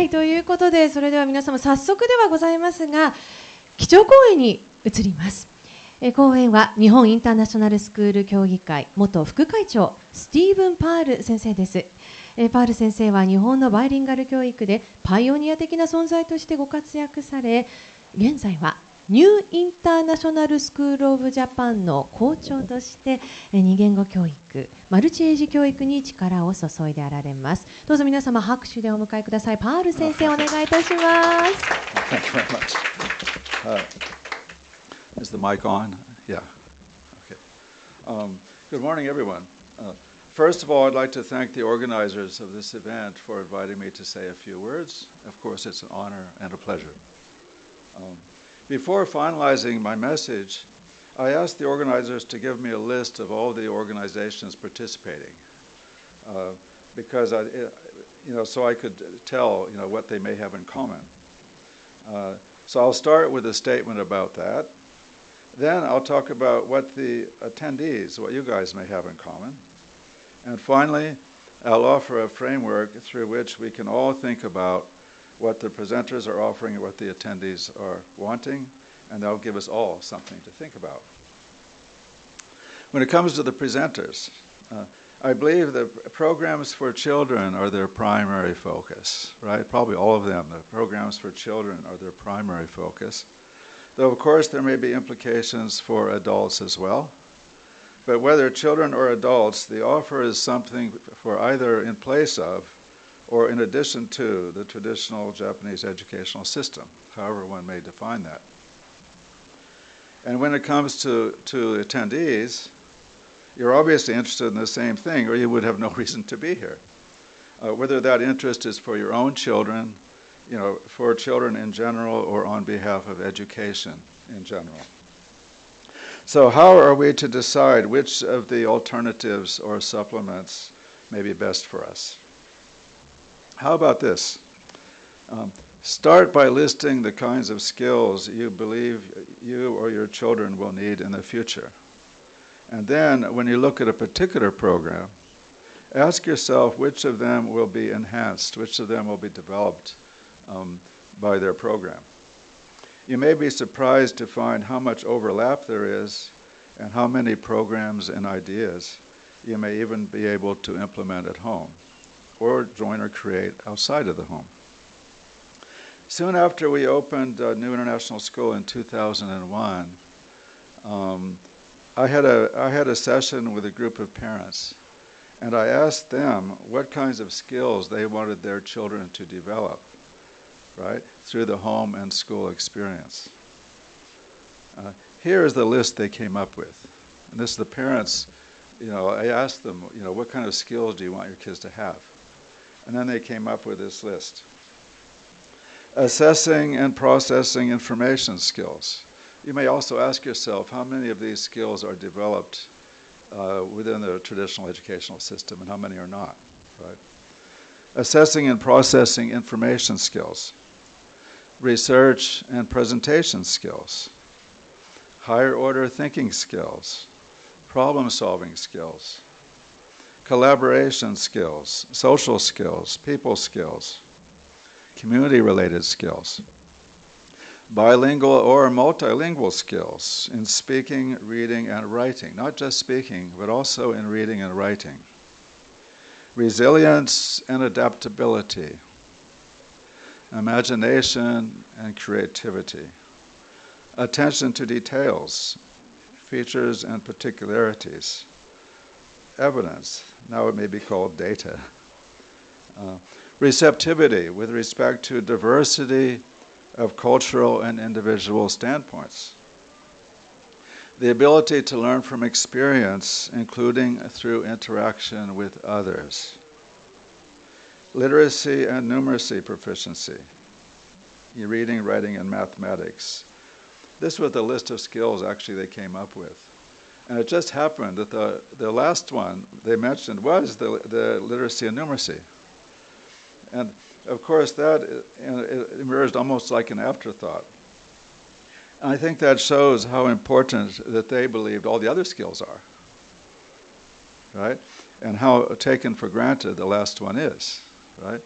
い、ということで、それでは皆様早速ではございますが、基調講演に移ります。講演は日本インターナショナルスクール協議会元副会長スティーブン・パール先生です。パール先生は日本のバイリンガル教育でパイオニア的な存在としてご活躍され、現在はニューインターナショナルスクールオブジャパンの校長として二言語教育、マルチエイジ教育に力を注いであられます。どうぞ皆様拍手でお迎えください。パール先生、お願いいたします。Thank you very much. Is the mic on? Yeah. Okay. Good morning, everyone. First of all, I'd like to thank the organizers of this event for inviting me to say a few words. Of course, it's an honor and a pleasure. Before finalizing my message, I asked the organizers to give me a list of all the organizations participating, because so I could tell, what they may have in common. So I'll start with a statement about that. Then I'll talk about what the attendees, what you guys may have in common. And finally, I'll offer a framework through which we can all think about what the presenters are offering and what the attendees are wanting, and that'll give us all something to think about. When it comes to the presenters, I believe the programs for children are their primary focus, right? Probably all of them, the programs for children are their primary focus. Though, of course, there may be implications for adults as well. But whether children or adults, the offer is something for either in place of or in addition to the traditional Japanese educational system, however one may define that. And when it comes to attendees, you're obviously interested in the same thing, or you would have no reason to be here. Whether that interest is for your own children, for children in general, or on behalf of education in general. So how are we to decide which of the alternatives or supplements may be best for us? How about this? Start by listing the kinds of skills you believe you or your children will need in the future. And then, when you look at a particular program, ask yourself which of them will be enhanced, which of them will be developed by their program. You may be surprised to find how much overlap there is and how many programs and ideas you may even be able to implement at home or join or create outside of the home. Soon after we opened New International School in 2001, I had a session with a group of parents, and I asked them what kinds of skills they wanted their children to develop, right, through the home and school experience. Here is the list they came up with. And this is the parents, I asked them, what kind of skills do you want your kids to have? And then they came up with this list. Assessing and processing information skills. You may also ask yourself how many of these skills are developed within the traditional educational system and how many are not, right? Assessing and processing information skills. Research and presentation skills. Higher order thinking skills. Problem-solving skills. Collaboration skills. Social skills. People skills. Community-related skills. Bilingual or multilingual skills in speaking, reading, and writing. Not just speaking, but also in reading and writing. Resilience and adaptability. Imagination and creativity. Attention to details, features and particularities. Evidence, now it may be called data. Receptivity with respect to diversity of cultural and individual standpoints. The ability to learn from experience, including through interaction with others. Literacy and numeracy proficiency. Reading, writing, and mathematics. This was the list of skills actually they came up with. And it just happened that the last one they mentioned was the literacy and numeracy. And of course that it emerged almost like an afterthought. And I think that shows how important that they believed all the other skills are, right? And how taken for granted the last one is, right?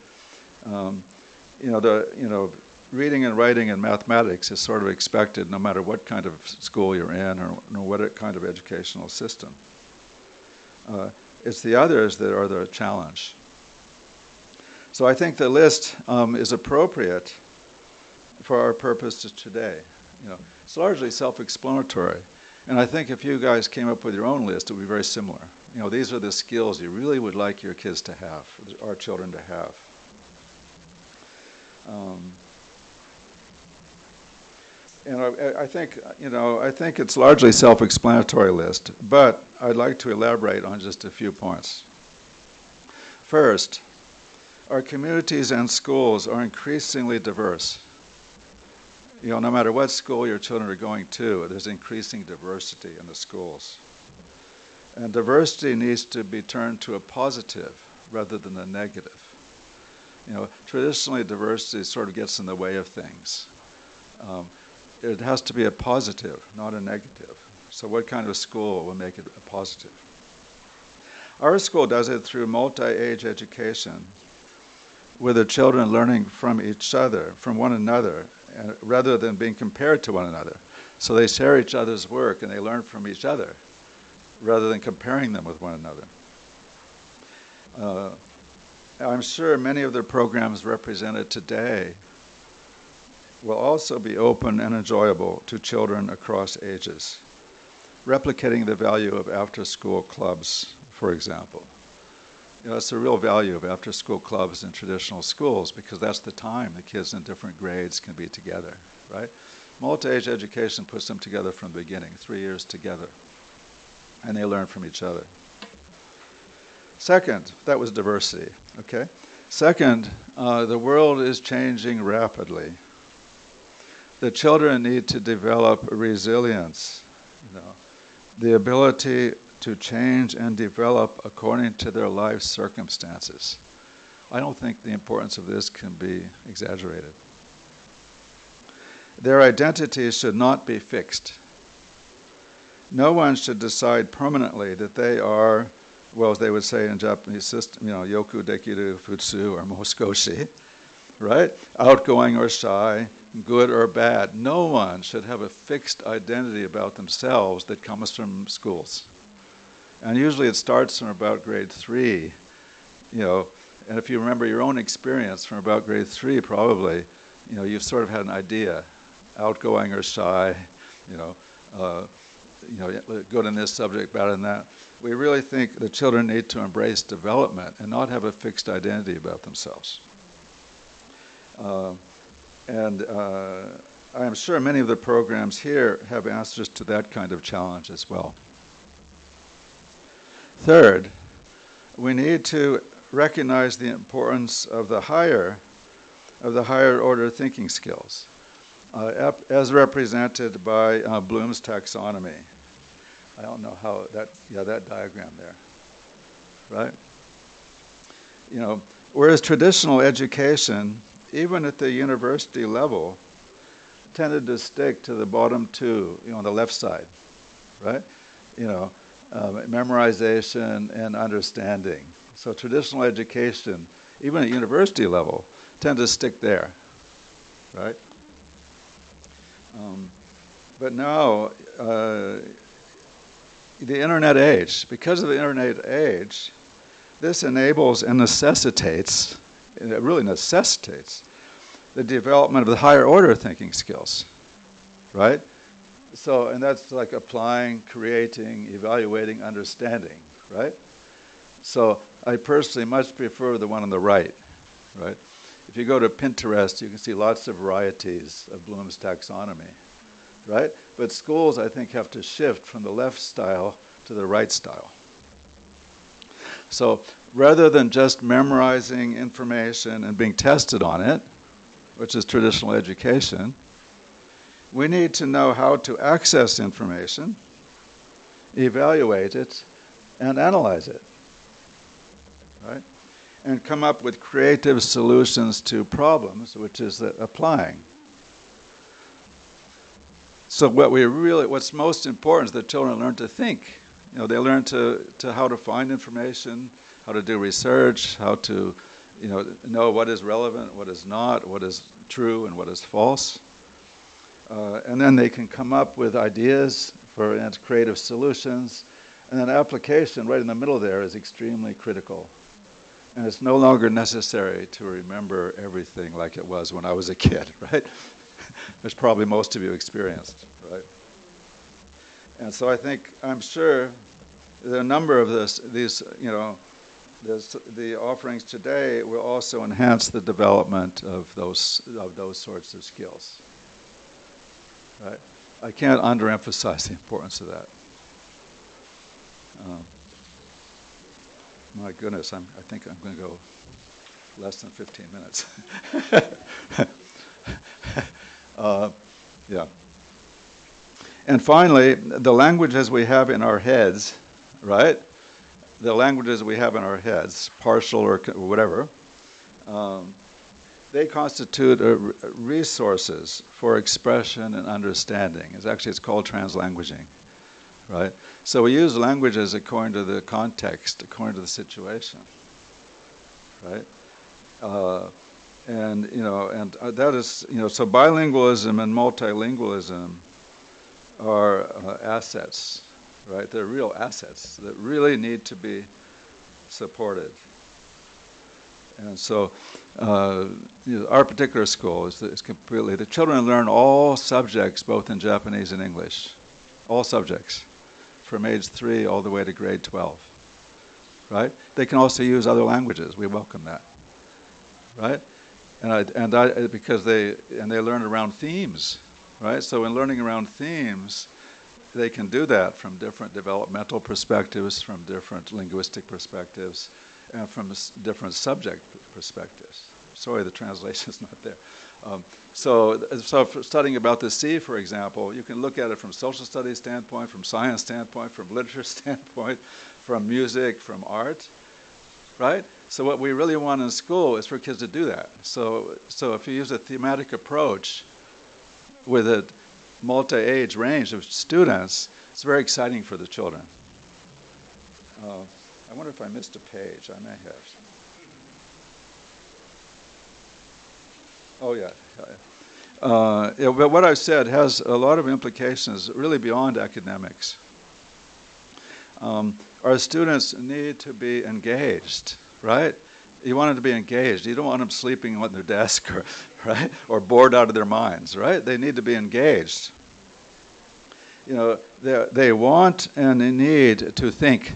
reading and writing and mathematics is sort of expected no matter what kind of school you're in or what kind of educational system. It's the others that are the challenge. So I think the list is appropriate for our purposes today. It's largely self-explanatory. And I think if you guys came up with your own list, it would be very similar. These are the skills you really would like your kids to have, our children to have. And I think it's largely self-explanatory list, but I'd like to elaborate on just a few points. First, our communities and schools are increasingly diverse. No matter what school your children are going to, there's increasing diversity in the schools. And diversity needs to be turned to a positive rather than a negative. Traditionally diversity sort of gets in the way of things. It has to be a positive, not a negative. So what kind of school will make it a positive? Our school does it through multi-age education, with the children learning from each other, from one another, rather than being compared to one another. So they share each other's work and they learn from each other, rather than comparing them with one another. I'm sure many of the programs represented today will also be open and enjoyable to children across ages, replicating the value of after-school clubs, for example. That's the real value of after-school clubs in traditional schools, because that's the time the kids in different grades can be together, right? Multi-age education puts them together from the beginning, 3 years together, and they learn from each other. Second, that was diversity, okay? Second, the world is changing rapidly. The children need to develop resilience, the ability to change and develop according to their life circumstances. I don't think the importance of this can be exaggerated. Their identities should not be fixed. No one should decide permanently that they are, well, as they would say in Japanese system, yoku dekiru futsu or moskoshi, right? Outgoing or shy, good or bad. No one should have a fixed identity about themselves that comes from schools. And usually it starts from about grade 3, and if you remember your own experience from about grade 3, probably, you've sort of had an idea, outgoing or shy, good in this subject, bad in that. We really think the children need to embrace development and not have a fixed identity about themselves. And I am sure many of the programs here have answers to that kind of challenge as well. Third, we need to recognize the importance of the higher order thinking skills, as represented by Bloom's taxonomy. I don't know how that diagram there, right? Whereas traditional education, even at the university level, tended to stick to the bottom two, on the left side, right? Memorization and understanding. So traditional education, even at university level, tend to stick there, right? But now, the internet age, because of the internet age, this enables and necessitates, it really necessitates, the development of the higher order thinking skills, right? So, and that's like applying, creating, evaluating, understanding, right? So I personally much prefer the one on the right, right? If you go to Pinterest, you can see lots of varieties of Bloom's taxonomy, right? But schools, I think, have to shift from the left style to the right style. So rather than just memorizing information and being tested on it, which is traditional education, we need to know how to access information, evaluate it, and analyze it, right? And come up with creative solutions to problems, which is applying. So what's most important is that children learn to think. They learn to how to find information, how to do research, how to know what is relevant, what is not, what is true, and what is false. And then they can come up with ideas and creative solutions. And then application right in the middle there is extremely critical. And it's no longer necessary to remember everything like it was when I was a kid, right? Which probably most of you experienced, right? And so I'm sure the number of the offerings today will also enhance the development of those sorts of skills, right? I can't underemphasize the importance of that. My goodness, I think I'm going to go less than 15 minutes. Yeah. And finally, the languages we have in our heads, right? The languages we have in our heads, partial or whatever, they constitute resources for expression and understanding. It's called translanguaging, right? So we use languages according to the context, according to the situation, right? And that is, so bilingualism and multilingualism are assets, right? They're real assets that really need to be supported. And so our particular school is completely, the children learn all subjects, both in Japanese and English, all subjects, from age 3 all the way to grade 12, right? They can also use other languages. We welcome that, right? Because they learn around themes, right? So in learning around themes, they can do that from different developmental perspectives, from different linguistic perspectives, and from different subject perspectives. Sorry, the translation's not there. So for studying about the sea, for example, you can look at it from social studies standpoint, from science standpoint, from literature standpoint, from music, from art, right? So what we really want in school is for kids to do that. So if you use a thematic approach with a multi-age range of students, it's very exciting for the children. I wonder if I missed a page. I may have. Oh, yeah. But what I've said has a lot of implications really beyond academics. Our students need to be engaged, right? You want them to be engaged. You don't want them sleeping on their desk or bored out of their minds, right? They need to be engaged. They want and they need to think,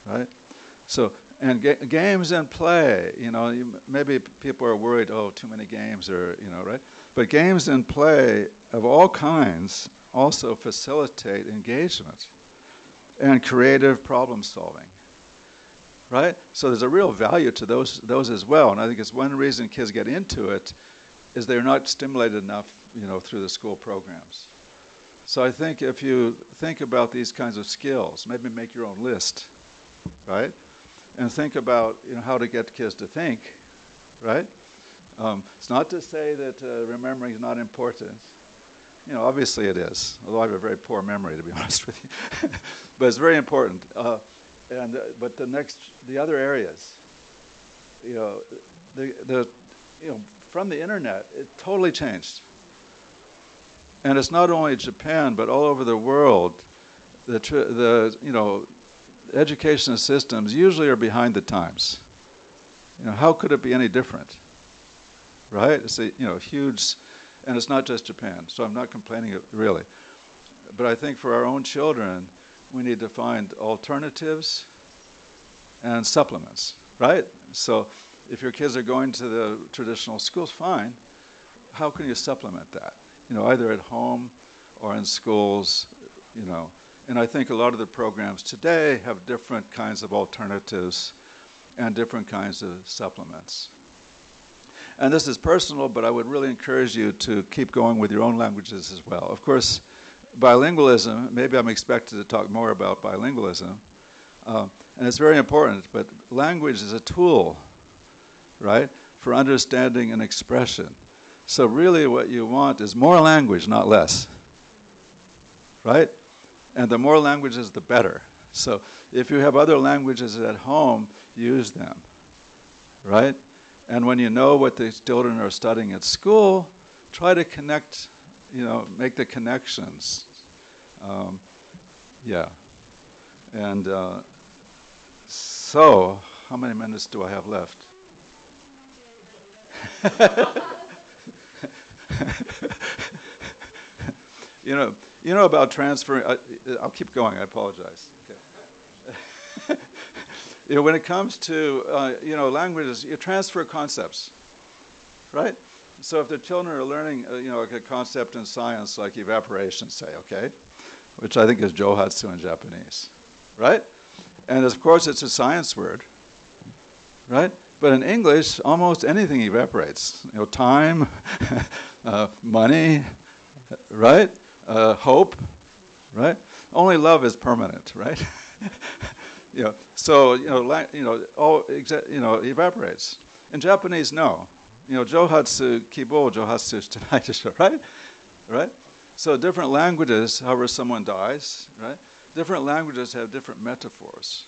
right? So, and games and play, maybe people are worried, too many games right? But games and play of all kinds also facilitate engagement and creative problem solving, right? So there's a real value to those as well. And I think it's one reason kids get into it is they're not stimulated enough, through the school programs. So I think if you think about these kinds of skills, maybe make your own list, right? And think about how to get kids to think, right? It's not to say that remembering is not important. Obviously it is, although I have a very poor memory, to be honest with you. But it's very important. But the other areas, from the internet, it totally changed. And it's not only Japan, but all over the world. The education systems usually are behind the times. How could it be any different? Right? It's a huge, and it's not just Japan. So I'm not complaining really, but I think for our own children, we need to find alternatives and supplements. Right? So if your kids are going to the traditional schools, fine. How can you supplement that? Either at home or in schools, And I think a lot of the programs today have different kinds of alternatives and different kinds of supplements. And this is personal, but I would really encourage you to keep going with your own languages as well. Of course, bilingualism, maybe I'm expected to talk more about bilingualism, and it's very important, but language is a tool, right, for understanding and expression. So really what you want is more language, not less, right? And the more languages, the better. So if you have other languages at home, use them, right? And when you know what the children are studying at school, try to connect, make the connections. Yeah. And so, how many minutes do I have left? You know about transferring. I'll keep going. I apologize. Okay. When it comes to languages, you transfer concepts, right? So if the children are learning, like a concept in science, like evaporation, say, okay, which I think is johatsu in Japanese, right? And of course, it's a science word, right? But in English, almost anything evaporates. Time, money, right? Hope, right? Only love is permanent, right? So evaporates. In Japanese, no. Johatsu kibo, johatsu shitenai desho, right? Right? So different languages, however someone dies, right? Different languages have different metaphors.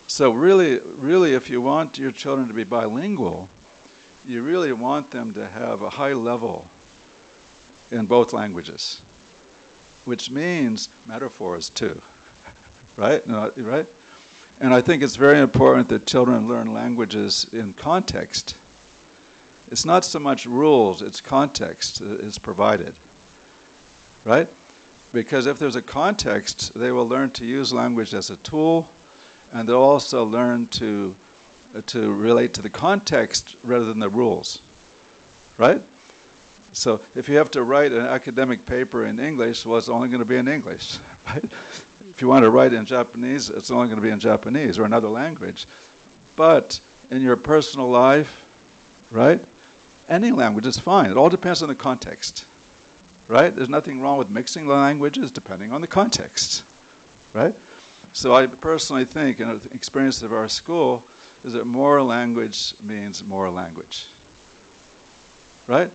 So really, if you want your children to be bilingual, you really want them to have a high level in both languages, which means metaphors too, right? Right? And I think it's very important that children learn languages in context. It's not so much rules, it's context that is provided, right? Because if there's a context, they will learn to use language as a tool, and they'll also learn to relate to the context rather than the rules, right? So if you have to write an academic paper in English, well, it's only going to be in English, right? If you want to write in Japanese, it's only going to be in Japanese or another language. But in your personal life, right, any language is fine. It all depends on the context, right? There's nothing wrong with mixing the languages depending on the context, right? So I personally think, and the experience of our school, is that more language means more language, right?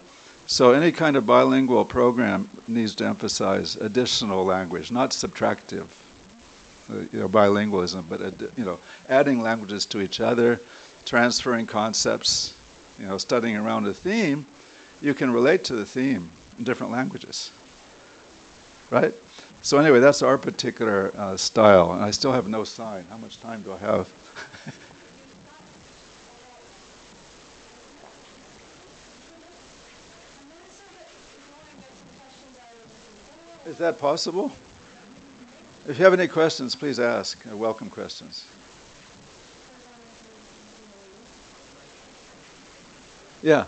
So any kind of bilingual program needs to emphasize additional language, not subtractive, bilingualism, but adding languages to each other, transferring concepts, studying around a theme. You can relate to the theme in different languages, right? So anyway, that's our particular style, and I still have no sign. How much time do I have? Is that possible? If you have any questions, please ask. Welcome questions. Yeah.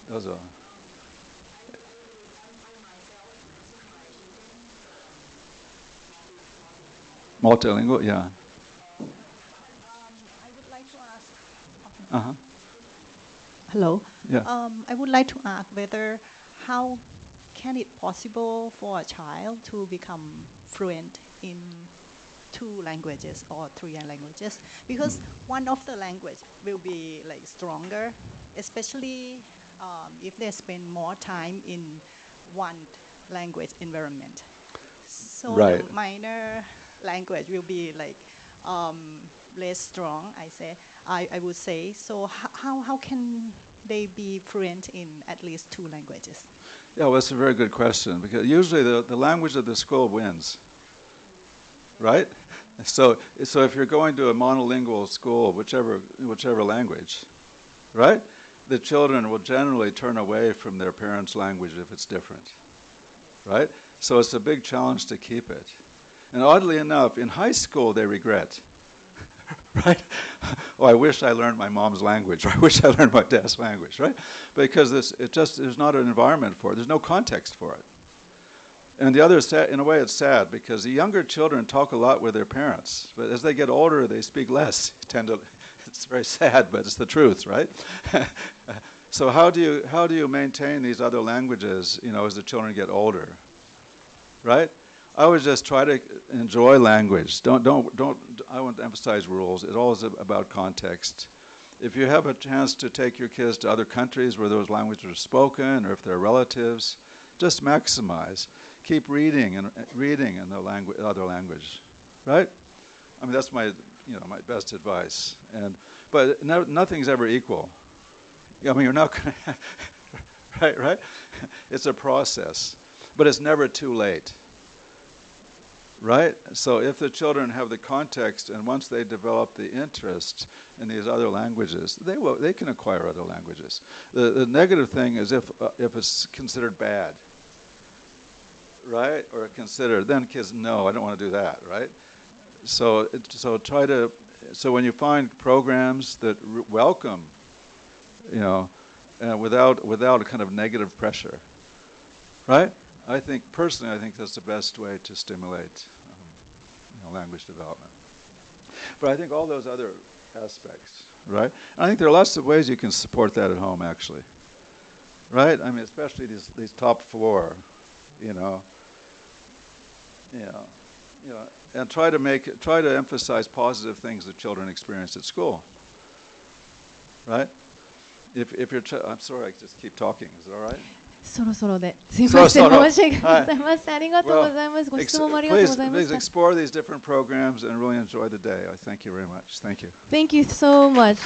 Dozo. Multilingual, yeah. I would like to ask. Uh-huh. Hello. Yeah. I would like to ask whether how can it possible for a child to become fluent in 2 languages or 3 languages? Because one of the language will be like stronger, especially if they spend more time in one language environment. So Right. the minor language will be like less strong, I would say. So how can they be fluent in at least 2 languages? Yeah, well, that's a very good question, because usually the language of the school wins, right? So if you're going to a monolingual school, whichever language, right? The children will generally turn away from their parents' language if it's different, right? So it's a big challenge to keep it. And oddly enough, in high school they regret, right? Oh, I wish I learned my mom's language, or I wish I learned my dad's language, right? Because there's not an environment for it. There's no context for it. And the other, in a way, it's sad, because the younger children talk a lot with their parents, but as they get older, they speak less. It's very sad, but it's the truth, right? So how do you maintain these other languages, as the children get older, right? I would just try to enjoy language. Don't. I want to emphasize rules. It's always about context. If you have a chance to take your kids to other countries where those languages are spoken, or if they're relatives, just maximize. keep reading in the other language, right? I mean, that's my best advice. But nothing's ever equal. I mean, you're not going to, right? It's a process, but it's never too late, right? So if the children have the context, and once they develop the interest in these other languages, they can acquire other languages. The negative thing is if it's considered bad, right? Or considered, then kids, no, I don't want to do that, right? So when you find programs that welcome, without a kind of negative pressure, right? I think that's the best way to stimulate language development. But I think all those other aspects, right? And I think there are lots of ways you can support that at home, actually, right? I mean, especially these top four, and try to emphasize positive things that children experience at school, right? If you're, I'm sorry, I just keep talking. Is it all right? そろそろですいません、申し訳ございません。ありがとうございます。ご質問もありがとうございました。 Please explore these different programs and really enjoy the day. I thank you very much. Thank you. Thank you so much.